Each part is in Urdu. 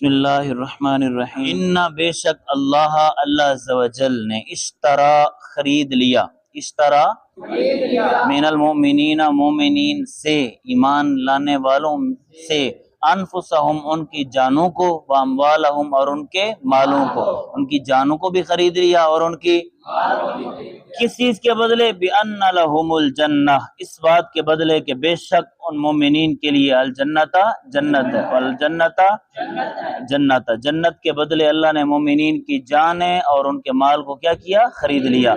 بسم اللہ الرحمن الرحیم انا بے شک اللہ عز و جل نے اشترا خرید لیا من المؤمنین مومنین سے ایمان لانے والوں سے انفسہم ان کی جانوں کو واموالہم اور ان کے مالوں کو، ان کی جانوں کو بھی خرید لیا اور ان کی کس چیز کے بدلے؟ بِأَنَّ لَهُمُ الْجَنَّةِ اس بات کے بدلے کہ بے شک ان مومنین کے لیے الجنت جنت ہے، والجنت جنت، جنت کے بدلے اللہ نے مومنین کی جانیں اور ان کے مال کو کیا کیا؟ خرید لیا۔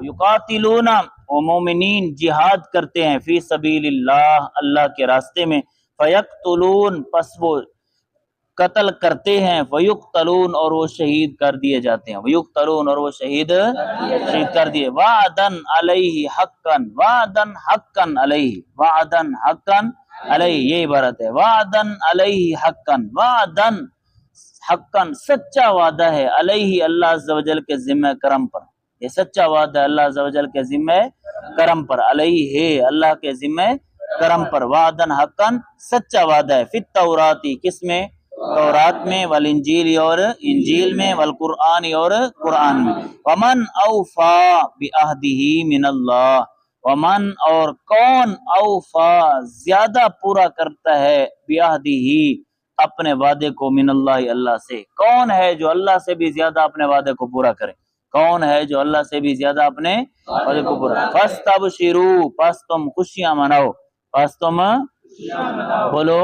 یقاتلون وہ مومنین جہاد کرتے ہیں فی سبیل اللہ اللہ کے راستے میں، فیقتلون پس وہ قتل کرتے ہیں، ویقتلون اور وہ شہید کر دیے جاتے ہیں، ویقتلون اور وہ شہید کر دیے، وعدن علیہ حقا، وعدن حقا علیہ، وعدن حقا علیہ یہ عبارت ہے، وعدن علیہ حقا، وعدن حقا سچا وعدہ ہے، علیہ اللہ عز و جل کے ذمہ کرم پر، یہ سچا وعدہ ہے اللہ عز و جل کے ذمہ کرم پر، علیہ اللہ کے ذمہ کرم پر، وعدن حقا سچا وعدہ ہے، فی التوراتی کس میں؟ تورات میں، والانجیل اور انجیل میں، والقرآن اور قرآن میں، ومن اوفا بعہدہ من اللہ، ومن اور کون اوفا زیادہ پورا کرتا ہے بعہدہ اپنے وعدے کو من اللہ اللہ سے، کون ہے جو اللہ سے بھی زیادہ اپنے وعدے کو پورا کرے؟ کون ہے جو اللہ سے بھی زیادہ اپنے وعدے کو پورا؟ فاستبشروا پس تم خوشیاں مناؤ، پس تم بولو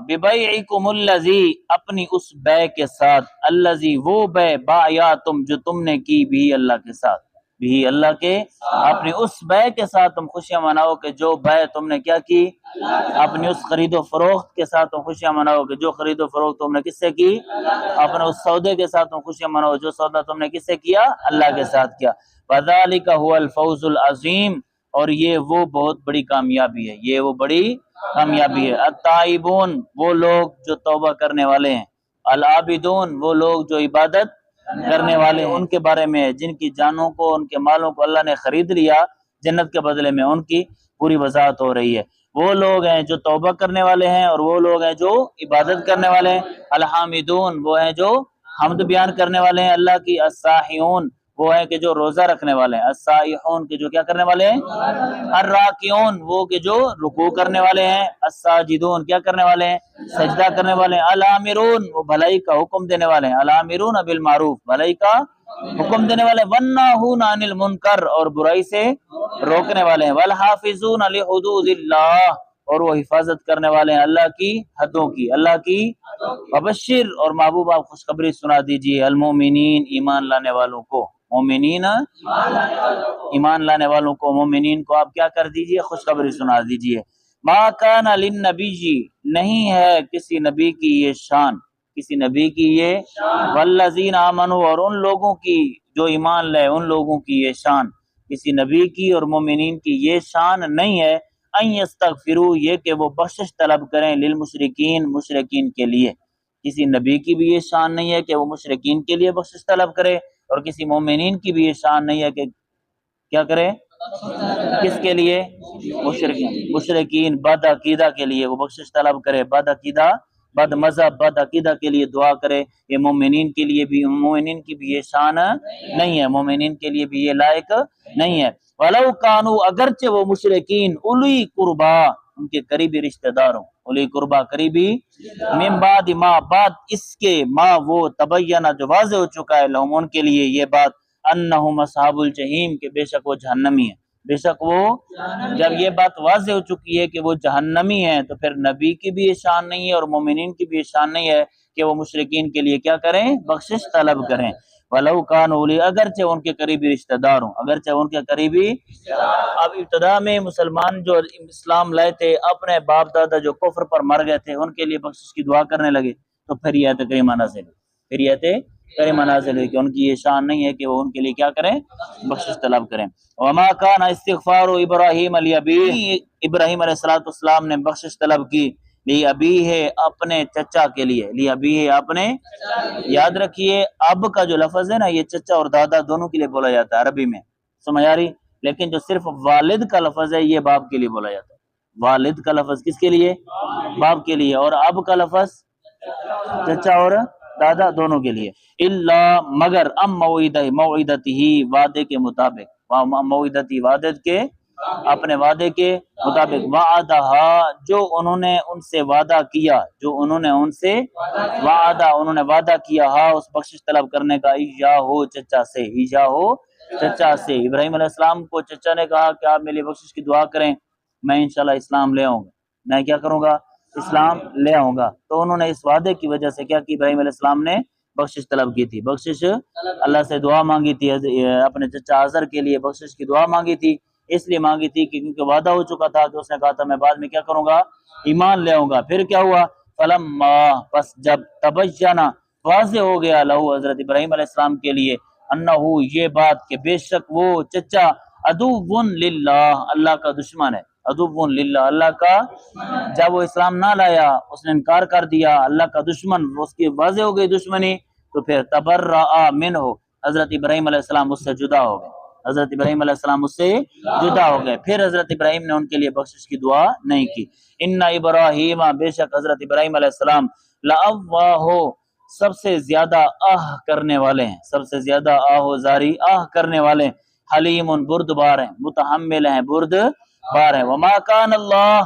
ببیعکم الذی اپنی اس بے کے ساتھ، الذی وہ بے بایا جو تم نے کی بھی اللہ کے ساتھ، بھی اللہ کے اپنی اس بے کے ساتھ تم خوشیاں مناؤ کہ جو بے تم نے کیا کی؟ اپنی اس خرید و فروخت کے ساتھ تم خوشیاں مناؤ کہ جو خرید و فروخت تم نے کس سے کی؟ اپنے اس سودے کے ساتھ تم خوشیاں مناؤ جو سودا تم نے کس سے کیا؟ اللہ کے ساتھ کیا۔ وذالک هو الفوز العظیم اور یہ وہ بہت بڑی کامیابی ہے، یہ وہ بڑی کامیابی ہے۔ التائبون وہ لوگ جو توبہ کرنے والے ہیں، العابدون وہ لوگ جو عبادت کرنے والے ہیں، ان کے بارے میں جن کی جانوں کو ان کے مالوں کو اللہ نے خرید لیا جنت کے بدلے میں، ان کی پوری وضاحت ہو رہی ہے۔ وہ لوگ ہیں جو توبہ کرنے والے ہیں اور وہ لوگ ہیں جو عبادت کرنے والے ہیں۔ الحامدون وہ ہیں جو حمد بیان کرنے والے ہیں اللہ کی۔ الساحیون وہ ہیں کہ جو روزہ رکھنے والے ہیں، السائحون کے جو کیا کرنے والے ہیں؟ الراکعون وہ کہ جو رکوع کرنے والے ہیں، الساجدون کیا کرنے والے ہیں؟ سجدہ کرنے والے ہیں، الامرون وہ بھلائی کا حکم دینے والے ہیں، الامرون بالمعروف بھلائی کا حکم دینے والے، والناہون عن المنکر اور برائی سے روکنے والے ہیں، والحافظون لحدود اللہ اور وہ حفاظت کرنے والے ہیں اللہ کی حدوں کی، اللہ کی۔ وبشر اور محبوب آپ خوشخبری سنا دیجئے المومنین ایمان لانے والوں کو، مومنین ایمان لانے والوں کو، مومنین کو آپ کیا کر دیجئے؟ خوشخبری سنا دیجئے۔ ما کان للنبی نہیں ہے کسی نبی کی یہ شان، کسی نبی کی یہ والذین آمنوا اور ان لوگوں کی جو ایمان لے ان لوگوں کی یہ شان، کسی نبی کی اور مومنین کی یہ شان نہیں ہے ان یستغفروا یہ کہ وہ بخشش طلب کریں للمشرکین مشرکین کے لیے، کسی نبی کی بھی یہ شان نہیں ہے کہ وہ مشرکین کے لیے بخشش طلب کرے، اور کسی مومنین کی بھی یہ شان نہیں ہے کہ کیا کرے؟ کس کے لیے؟ مشرکین بد عقیدہ کے لیے وہ بخشش طلب کرے، بد عقیدہ بد مذہب بد عقیدہ کے لیے دعا کرے، یہ مومنین کے لیے بھی، مومنین کی بھی یہ شان نہیں ہے، مومنین کے لیے بھی یہ لائق نہیں ہے۔ وَلَوْ كَانُوا اگرچہ وہ مشرکین اولی قربا ان کے قریبی رشتہ داروں، اولی قربا قریبی، من بعد ما بعد اس کے ما وہ تبینہ جو واضح ہو چکا ہے لہم ان کے لیے یہ بات، انہم اصحاب الجحیم کہ بے شک وہ جہنمی ہیں، بے شک وہ جب یہ بات واضح ہو چکی ہے کہ وہ جہنمی ہیں تو پھر نبی کی بھی یہ شان نہیں ہے اور مومنین کی بھی یہ شان نہیں ہے کہ وہ مشرکین کے لیے کیا کریں؟ بخشش طلب کریں۔ وَلَوْ كَانُوا أُولِي اگرچہ ان کے قریبی رشتہ دار ہوں، اگرچہ ان کے قریبی۔ اب ابتدا میں مسلمان جو اسلام لائے تھے اپنے باپ دادا جو کفر پر مر گئے تھے ان کے لیے بخشش کی دعا کرنے لگے تو پھر یہ آیت کریمہ نازل ہوئی، پھر یہ آیت کریمہ نازل ہوئی کہ ان کی یہ شان نہیں ہے کہ وہ ان کے لیے کیا کریں؟ بخشش طلب کریں۔ وَمَا كَانَ اسْتِغْفَارُ إِبْرَاهِيمَ لِأَبِيهِ ابراہیم علیہ السلام نے بخشش طلب کی لِأَبِيهِ اپنے چچا کے لیے، لِأَبِيهِ اپنے، یاد رکھیے اب کا جو لفظ ہے نا یہ چچا اور دادا دونوں کے لیے بولا جاتا ہے عربی میں، سمجھ آ رہی؟ لیکن جو صرف والد کا لفظ ہے یہ باپ کے لیے بولا جاتا ہے، والد کا لفظ کس کے لیے؟ باپ کے لیے، اور اب کا لفظ چچا اور دادا دونوں کے لیے، الا مگر موعدتی ہی وعدے کے مطابق، موعدتی وعدے کے اپنے وعدے کے مطابق، وعدہا جو انہوں نے ان سے وعدہ کیا، جو انہوں نے ان سے انہوں نے وعدہ کیا، ہاں اس بخشش طلب کرنے کا، ایہو چچا سے، چچا سے۔ ابراہیم علیہ السلام کو چچا نے کہا کہ آپ میرے لیے بخشش کی دعا کریں، میں انشاءاللہ اسلام لے آؤں گا، میں کیا کروں گا؟ اسلام لے آؤں گا۔ تو انہوں نے اس وعدے کی وجہ سے کیا کی؟ ابراہیم علیہ السلام نے بخشش طلب کی تھی، بخشش اللہ سے دعا مانگی تھی، اپنے چچا آزر کے لیے بخشش کی دعا مانگی تھی، اس لیے مانگی تھی کہ کیونکہ وعدہ ہو چکا تھا کہ اس نے کہا تھا میں بعد میں کیا کروں گا؟ ایمان لے آؤں گا۔ پھر کیا ہوا؟ فلما پس جب تبینہ واضح ہو گیا لہو حضرت ابراہیم علیہ السلام کے لیے، انہو یہ بات کہ بے شک وہ چچا عدو للہ اللہ کا دشمن ہے، عدو للہ اللہ کا، جب وہ اسلام نہ لایا، اس نے انکار کر دیا، اللہ کا دشمن، اس کی واضح ہو گئی دشمنی، تو پھر تبرأ منہ حضرت ابراہیم علیہ السلام اس سے جدا ہو گئے، حضرت ابراہیم علیہ السلام اس سے جدا ہو گئے، پھر حضرت ابراہیم نے ان کے لیے بخشش کی دعا نہیں کی۔ ان ابراہیم بے شک حضرت ابراہیم علیہ السلام لأواہ سب سے زیادہ کرنے والے ہیں، سب سے زیادہ زاری کرنے والے ہیں، حلیم بردبار ہیں، متحمل ہیں، بردبار ہیں، وما کان اللہ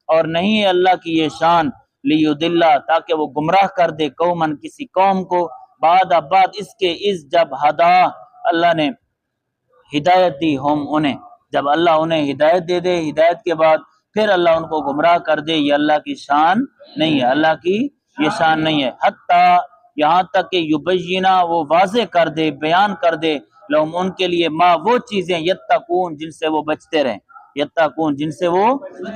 اور نہیں ہے اللہ کی یہ شان لیضل تاکہ وہ گمراہ کر دے قومن کسی قوم کو بعد اس کے جب ہدا اللہ نے ہدایت دی ہم انہیں، جب اللہ انہیں ہدایت دے دے، ہدایت کے بعد پھر اللہ ان کو گمراہ کر دے، یہ اللہ کی شان نہیں ہے، اللہ کی یہ شان نہیں ہے، حتی یہاں تک کہ یبینہ وہ واضح کر دے، بیان کر دے، لہم ان کے لیے ما وہ چیزیں یتقون جن سے وہ بچتے رہیں، یتقون جن سے وہ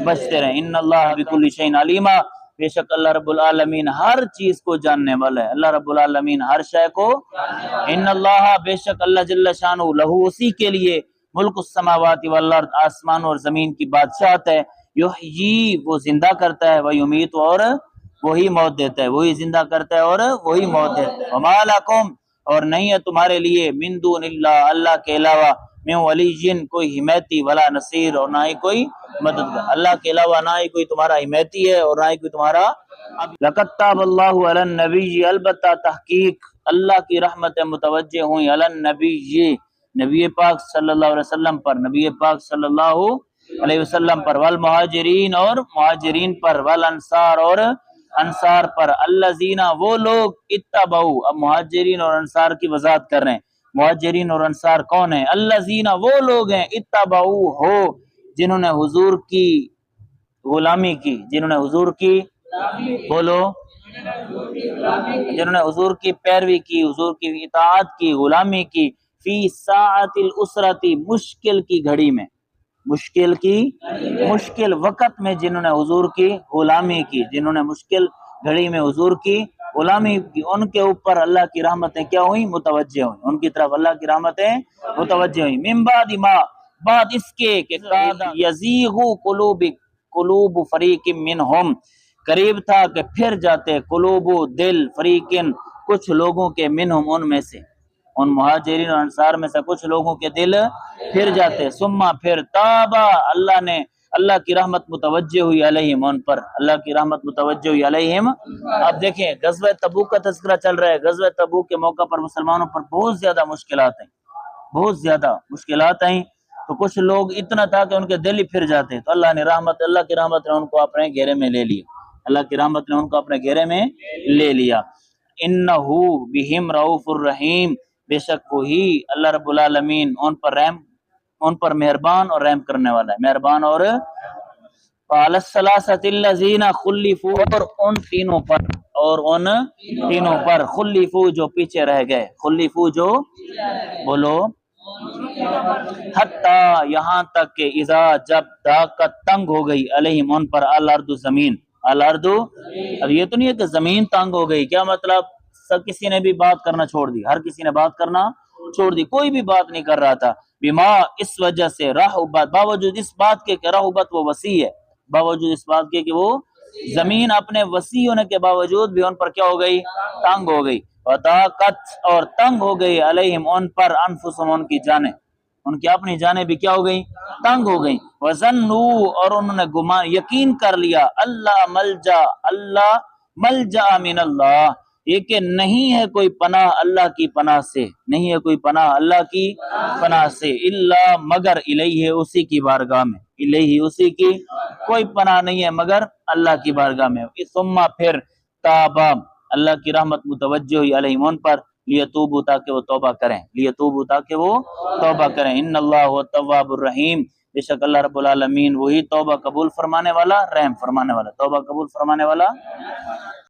بچتے رہیں، ان اللہ بکل شیء علیما بے شک اللہ رب العالمین ہر چیز کو جاننے والا ہے، اللہ رب العالمین ہر شے کو، ان اللہ بے شک اللہ جل شانہ لہو اسی کے لیے ملک السماوات والارض آسمان اور زمین کی بادشاہت ہے، یحیی وہ زندہ کرتا ہے، ویمیت اور وہی موت دیتا ہے، وہی زندہ کرتا ہے اور وہی موت دیتا ہے، وما لکم اور نہیں ہے تمہارے لیے من دون اللہ اللہ کے علاوہ من ولی کوئی حمایتی ولا نصیر اور نہ ہی کوئی مددگار، اللہ کے علاوہ نہ ہی کوئی تمہارا حمایتی ہے اور نہ ہی کوئی تمہارا۔ لقد تاب اللہ علی النبی البتہ تحقیق اللہ کی رحمت متوجہ ہوئی علی النبی نبی پاک صلی اللہ علیہ وسلم پر، نبی پاک صلی اللہ علیہ وسلم پر، والمہاجرین اور مہاجرین پر، والانصار اور انصار پر، الذین وہ لوگ اتبعوا، اب مہاجرین اور انصار کی وضاحت کر رہے ہیں، مہاجرین اور انصار کون ہیں؟ الذین وہ لوگ ہیں اتبعوا ہو جنہوں نے حضور کی غلامی کی، جنہوں نے حضور کی بولو، جنہوں نے حضور کی پیروی کی، حضور کی اطاعت کی، غلامی کی، فی ساعت الاسرتی مشکل کی گھڑی میں، مشکل وقت میں جنہوں نے حضور کی غلامی کی، جنہوں نے مشکل گھڑی میں حضور کی غلامی کی، ان کے اوپر اللہ کی رحمتیں کیا ہوئیں؟ متوجہ ہوئیں، ان کی طرف اللہ کی رحمتیں متوجہ ہوئیں، من بعد ما بعد اس کے کہ یزیغ قلوب فریق منہم قریب تھا کہ پھر جاتے قلوب دل فریقن کچھ لوگوں کے منہم ان میں سے، ان مہاجرین اور انصار میں سے کچھ لوگوں کے دل پھر جاتے، ثم پھر تابا اللہ نے اللہ کی رحمت متوجہ ہوئی علیہم ان پر، اللہ کی رحمت متوجہ ہوئی علیہم۔ اب دیکھیں غزوہ تبوک کا تذکرہ چل رہا ہے، غزوہ تبوک کے موقع پر مسلمانوں پر بہت زیادہ مشکلات ہیں، بہت زیادہ مشکلات آئیں، تو کچھ لوگ اتنا تھا کہ ان کے دل ہی پھر جاتے، تو اللہ کی رحمت نے ان کو اپنے گھیرے میں لے لیا، اللہ کی رحمت نے ان کو اپنے گھیرے میں لے لیا۔ انہو بہم رؤوف الرحیم بے شک وہی اللہ رب العالمین ان پر مہربان اور رحم کرنے والا ہے، مہربان اور فعلی الثلاثۃ الذین خلفوا اور ان تینوں پر خلفوا جو پیچھے رہ گئے، خلفوا جو بولو حتی یہاں تک کہ اذا جب ضاقت تنگ ہو گئی علیہم ان پر الارض زمین، الارض اب یہ تو نہیں ہے کہ زمین تنگ ہو گئی، کیا مطلب سب کسی نے بھی بات کرنا چھوڑ دی، ہر کسی نے بات کرنا چھوڑ دی، کوئی بھی بات نہیں کر رہا تھا، بما اس وجہ سے رحبت باوجود اس بات کے کہ رحبت وہ وسیع ہے، باوجود اس بات کے کہ وہ زمین اپنے وسیع ہونے کے باوجود بھی ان پر کیا ہو گئی؟ تنگ ہو گئی، وضاقت اور تنگ ہو گئی علیہم ان پر انفسہم ان کی جانیں، ان کی اپنی جانیں بھی کیا ہو گئی؟ تنگ ہو گئی، وظنوا اور انہوں نے گمان یقین کر لیا اللہ ملجا اللہ ملجأ من اللہ، یہ کہ نہیں ہے کوئی پناہ اللہ کی پناہ سے، نہیں ہے کوئی پناہ اللہ کی پناہ سے، الا مگر الیہ اسی کی بارگاہ میں، الیہ اسی کی کوئی پناہ نہیں ہے مگر اللہ کی بارگاہ میں۔ ثم پھر تابا اللہ کی رحمت متوجہ ہوئی علیہم ان پر، لیتوبوا تاکہ وہ توبہ کریں، لیتوبوا تاکہ وہ توبہ کریں، ان اللہ هو التواب الرحیم، بے شک اللہ رب العالمین وہی توبہ قبول فرمانے والا، رحم فرمانے والا، توبہ قبول فرمانے والا